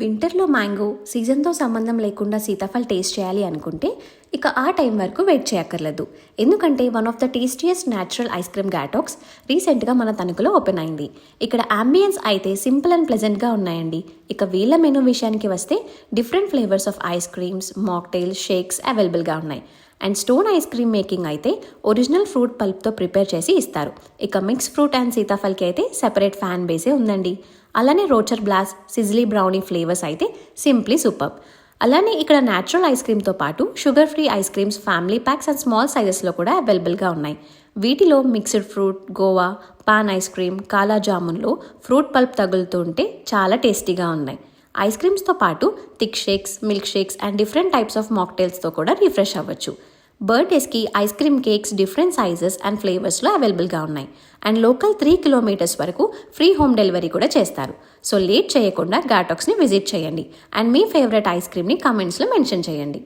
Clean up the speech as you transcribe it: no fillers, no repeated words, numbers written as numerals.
వింటర్లో మ్యాంగో, సీజన్తో సంబంధం లేకుండా సీతాఫల్ టేస్ట్ చేయాలి అనుకుంటే ఇక ఆ టైం వరకు వెయిట్ చేయక్కర్లేదు. ఎందుకంటే one of the tastiest natural ice cream Gatax రీసెంట్గా మన తణుకులో ఓపెన్ అయింది. ఇక్కడ అంబియన్స్ అయితే సింపుల్ అండ్ ప్లెజెంట్గా ఉన్నాయండి. ఇక వీళ్ళ మెనూ విషయానికి వస్తే different flavours of ice creams, mocktails, shakes అవైలబుల్గా ఉన్నాయి. And stone ice cream making అయితే ఒరిజినల్ ఫ్రూట్ పల్ప్తో ప్రిపేర్ చేసి ఇస్తారు. ఇక మిక్స్ ఫ్రూట్ అండ్ సీతాఫల్కి అయితే సెపరేట్ ఫ్యాన్ బేసే ఉందండి. అలానే Rocher blast, sizzly brownie flavours అయితే సింప్లీ సూపర్. అలానే ఇక్కడ న్యాచురల్ ఐస్ క్రీమ్తో పాటు sugar free ice creams, family packs and small సైజెస్లో కూడా అవైలబుల్గా ఉన్నాయి. వీటిలో mixed fruit, Goa, paan ice cream, kala జామున్లో ఫ్రూట్ పల్ప్ తగులుతూ ఉంటే చాలా టేస్టీగా ఉన్నాయి. ఐస్ క్రీమ్స్తో పాటు thick shakes, milk shakes and different types of మాక్టైల్స్తో కూడా రిఫ్రెష్ అవ్వచ్చు. బర్త్డేస్కి ice cream cakes different sizes and ఫ్లేవర్స్లో అవైలబుల్గా ఉన్నాయి. అండ్ లోకల్ 3 కిలోమీటర్స్ వరకు ఫ్రీ హోమ్ డెలివరీ కూడా చేస్తారు. సో లేట్ చేయకుండా గాటాక్స్ని విజిట్ చేయండి అండ్ మీ ఫేవరెట్ ఐస్ క్రీమ్ని కామెంట్స్లో మెన్షన్ చేయండి.